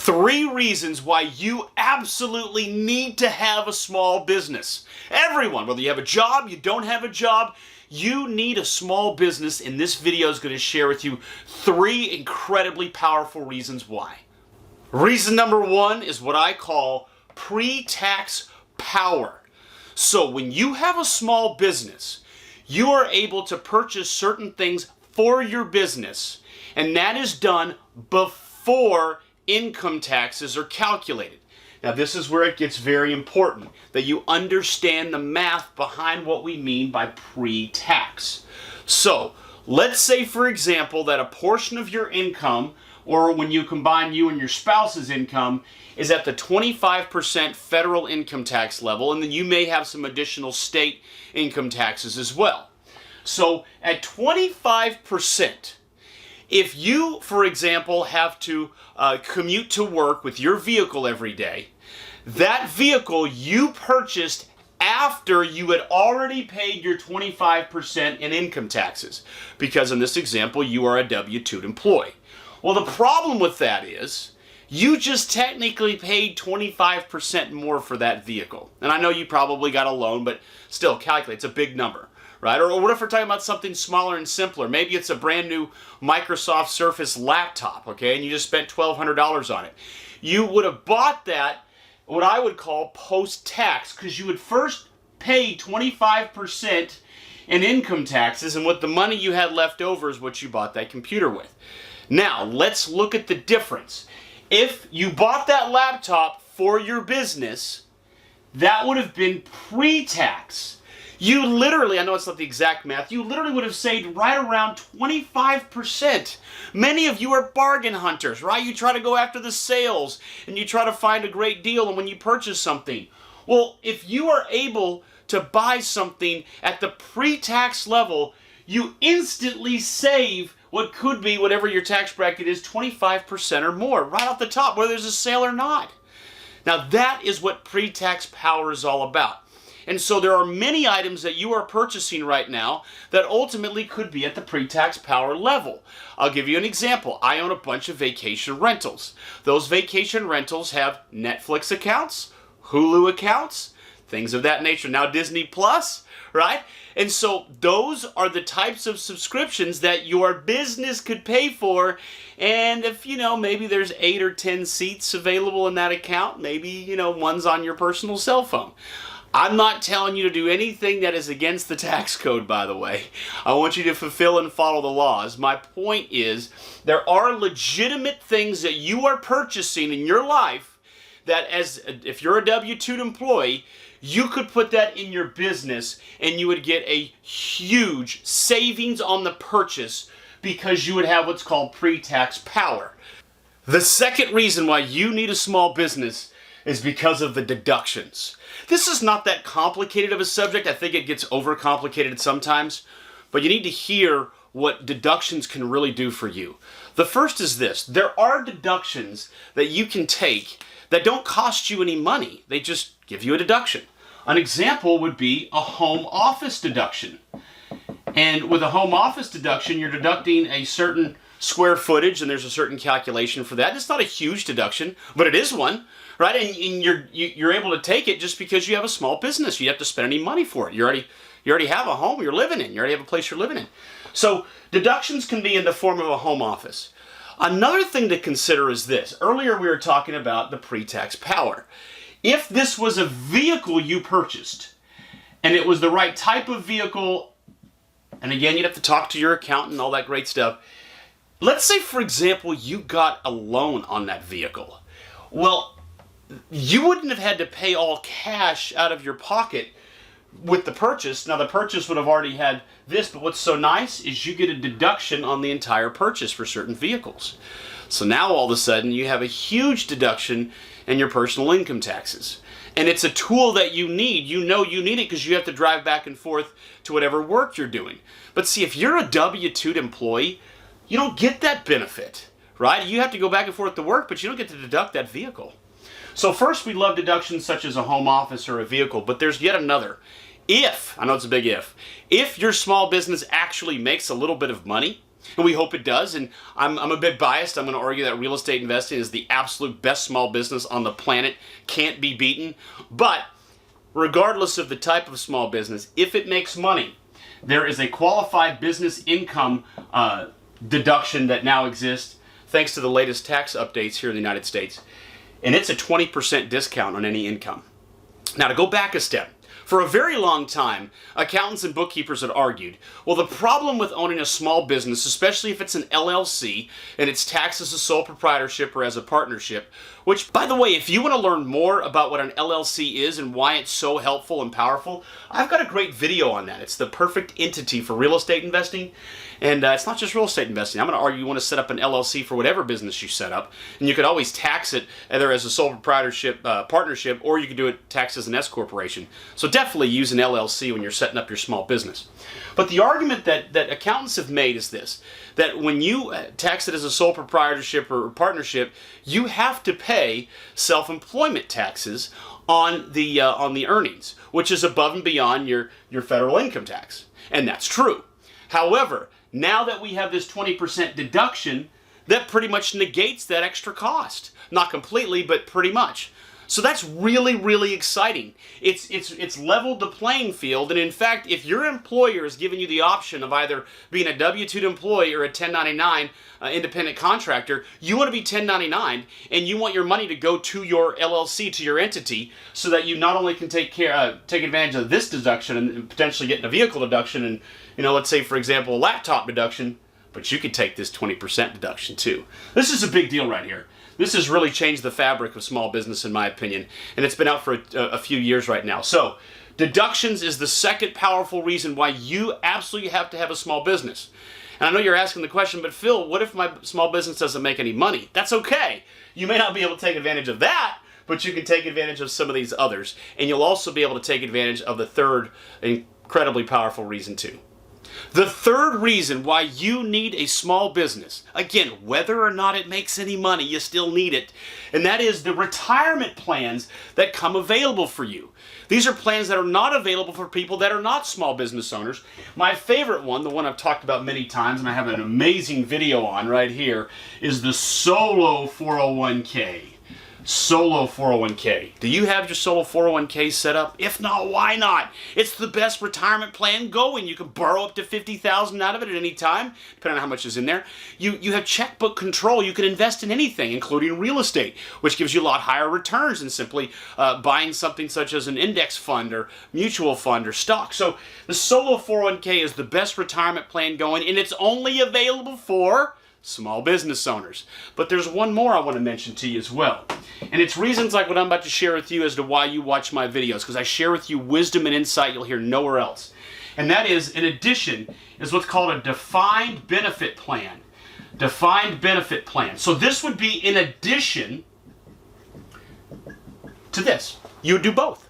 3 reasons why you absolutely need to have a small business. Everyone, whether you have a job, you don't have a job, you need a small business, and this video is going to share with you 3 incredibly powerful reasons why. Reason number 1 is what I call pre-tax power. So when you have a small business, you are able to purchase certain things for your business, and that is done before income taxes are calculated. Now this is where it gets very important that you understand the math behind what we mean by pre-tax. So let's say, for example, that a portion of your income, or when you combine you and your spouse's income, is at the 25% federal income tax level, and then you may have some additional state income taxes as well. So at 25%, if you, for example, have to commute to work with your vehicle every day, that vehicle you purchased after you had already paid your 25% in income taxes, because in this example, you are a W-2 employee. Well, the problem with that is you just technically paid 25% more for that vehicle. And I know you probably got a loan, but still, calculate, it's a big number. Right? Or what if we're talking about something smaller and simpler? Maybe it's a brand new Microsoft Surface laptop, okay, and you just spent $1,200 on it. You would have bought that, what I would call post-tax, because you would first pay 25% in income taxes, and with the money you had left over is what you bought that computer with. Now, let's look at the difference. If you bought that laptop for your business, that would have been pre-tax. You literally, I know it's not the exact math, you literally would have saved right around 25%. Many of you are bargain hunters, right? You try to go after the sales and you try to find a great deal and when you purchase something. Well, if you are able to buy something at the pre-tax level, you instantly save what could be, whatever your tax bracket is, 25% or more, right off the top, whether there's a sale or not. Now that is what pre-tax power is all about. And so there are many items that you are purchasing right now that ultimately could be at the pre-tax power level. I'll give you an example. I own a bunch of vacation rentals. Those vacation rentals have Netflix accounts, Hulu accounts, things of that nature. Now Disney Plus, right? And so those are the types of subscriptions that your business could pay for. And if, maybe there's 8 or 10 seats available in that account, maybe, one's on your personal cell phone. I'm not telling you to do anything that is against the tax code, by the way. I want you to fulfill and follow the laws. My point is, there are legitimate things that you are purchasing in your life that, if you're a W-2 employee, you could put that in your business and you would get a huge savings on the purchase because you would have what's called pre-tax power. The second reason why you need a small business is because of the deductions. This is not that complicated of a subject. I think it gets overcomplicated sometimes, but you need to hear what deductions can really do for you. The first is this. There are deductions that you can take that don't cost you any money. They just give you a deduction. An example would be a home office deduction. And with a home office deduction, you're deducting a certain square footage, and there's a certain calculation for that. It's not a huge deduction, but it is one, right? And you're able to take it just because you have a small business. You have to spend any money for it. You already have a home you're living in. You already have a place you're living in. So deductions can be in the form of a home office. Another thing to consider is this. Earlier we were talking about the pre-tax power. If this was a vehicle you purchased, and it was the right type of vehicle, and again, you'd have to talk to your accountant and all that great stuff. Let's say, for example, you got a loan on that vehicle. Well, you wouldn't have had to pay all cash out of your pocket with the purchase. Now, the purchase would have already had this, but what's so nice is you get a deduction on the entire purchase for certain vehicles. So now, all of a sudden, you have a huge deduction in your personal income taxes. And it's a tool that you need. You know you need it because you have to drive back and forth to whatever work you're doing. But see, if you're a W-2 employee, you don't get that benefit, right? You have to go back and forth to work, but you don't get to deduct that vehicle. So first, we love deductions such as a home office or a vehicle, but there's yet another. I know it's a big if your small business actually makes a little bit of money, And we hope it does. And I'm a bit biased. I'm going to argue that real estate investing is the absolute best small business on the planet. Can't be beaten. But regardless of the type of small business, if it makes money, there is a qualified business income deduction that now exists thanks to the latest tax updates here in the United States. And it's a 20% discount on any income. Now, to go back a step, for a very long time, accountants and bookkeepers had argued, well, the problem with owning a small business, especially if it's an LLC and it's taxed as a sole proprietorship or as a partnership, which, by the way, if you want to learn more about what an LLC is and why it's so helpful and powerful, I've got a great video on that. It's the perfect entity for real estate investing. And it's not just real estate investing. I'm going to argue you want to set up an LLC for whatever business you set up. And you could always tax it either as a sole proprietorship partnership, or you could do it taxed as an S corporation. So definitely use an LLC when you're setting up your small business. But the argument that accountants have made is this, that when you tax it as a sole proprietorship or partnership, you have to pay self-employment taxes on the earnings, which is above and beyond your federal income tax. And that's true. However, now that we have this 20% deduction, that pretty much negates that extra cost. Not completely, but pretty much. So that's really, really exciting. It's leveled the playing field, and in fact, if your employer is giving you the option of either being a W-2 employee or a 1099 independent contractor, you want to be 1099, and you want your money to go to your LLC, to your entity, so that you not only can take advantage of this deduction and potentially get a vehicle deduction, and let's say for example a laptop deduction, but you could take this 20% deduction too. This is a big deal right here. This has really changed the fabric of small business, in my opinion, and it's been out for a few years right now. So, deductions is the second powerful reason why you absolutely have to have a small business. And I know you're asking the question, but Phil, what if my small business doesn't make any money? That's okay. You may not be able to take advantage of that, but you can take advantage of some of these others. And you'll also be able to take advantage of the third incredibly powerful reason too. The third reason why you need a small business, again, whether or not it makes any money, you still need it, and that is the retirement plans that come available for you. These are plans that are not available for people that are not small business owners. My favorite one, the one I've talked about many times, and I have an amazing video on right here, is the solo 401k. Solo 401k. Do you have your solo 401k set up? If not, why not? It's the best retirement plan going. You can borrow up to $50,000 out of it at any time, depending on how much is in there. You have checkbook control. You can invest in anything, including real estate, which gives you a lot higher returns than simply buying something such as an index fund or mutual fund or stock. So the solo 401k is the best retirement plan going, and it's only available for small business owners. But there's one more I want to mention to you as well. And it's reasons like what I'm about to share with you as to why you watch my videos, because I share with you wisdom and insight you'll hear nowhere else. And that is, in addition, is what's called a defined benefit plan. Defined benefit plan. So this would be in addition to this. You would do both.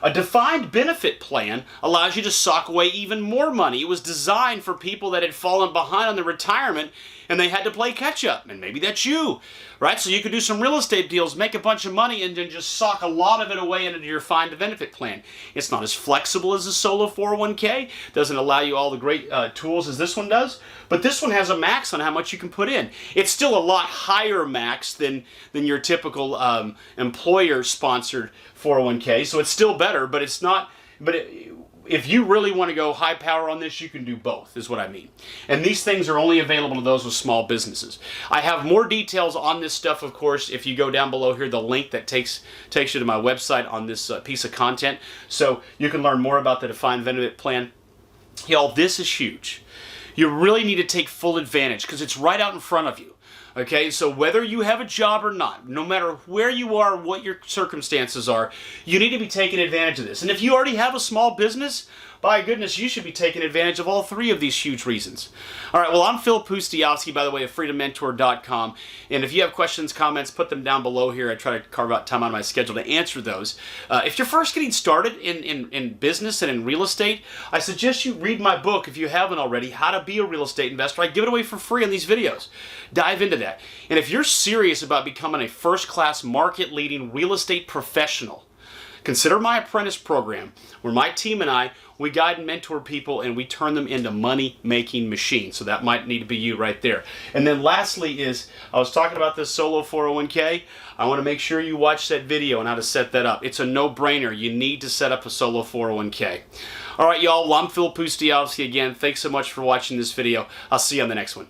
A defined benefit plan allows you to sock away even more money. It was designed for people that had fallen behind on their retirement and they had to play catch up. And maybe that's you, right? So you could do some real estate deals, make a bunch of money, and then just sock a lot of it away into your defined benefit plan. It's not as flexible as a solo 401k. Doesn't allow you all the great tools as this one does. But this one has a max on how much you can put in. It's still a lot higher max than your typical employer-sponsored 401k. So it's still better, but it's not. If you really want to go high power on this, you can do both, is what I mean. And these things are only available to those with small businesses. I have more details on this stuff, of course, if you go down below here, the link that takes you to my website on this piece of content. So you can learn more about the defined benefit plan. Y'all, this is huge. You really need to take full advantage because it's right out in front of you. Okay, so whether you have a job or not, no matter where you are, what your circumstances are, you need to be taking advantage of this. And if you already have a small business, by goodness, you should be taking advantage of all three of these huge reasons. All right, well, I'm Phil Pustiowski, by the way, of freedommentor.com. And if you have questions, comments, put them down below here. I try to carve out time on my schedule to answer those. If you're first getting started in business and in real estate, I suggest you read my book, if you haven't already, How to Be a Real Estate Investor. I give it away for free on these videos. Dive into that. And if you're serious about becoming a first-class market-leading real estate professional, Consider my apprentice program, where my team and I, we guide and mentor people and we turn them into money-making machines. So that might need to be you right there. And then lastly is, I was talking about this solo 401k. I want to make sure you watch that video on how to set that up. It's a no-brainer. You need to set up a solo 401k. All right, y'all. Well, I'm Phil Pustiowski again. Thanks so much for watching this video. I'll see you on the next one.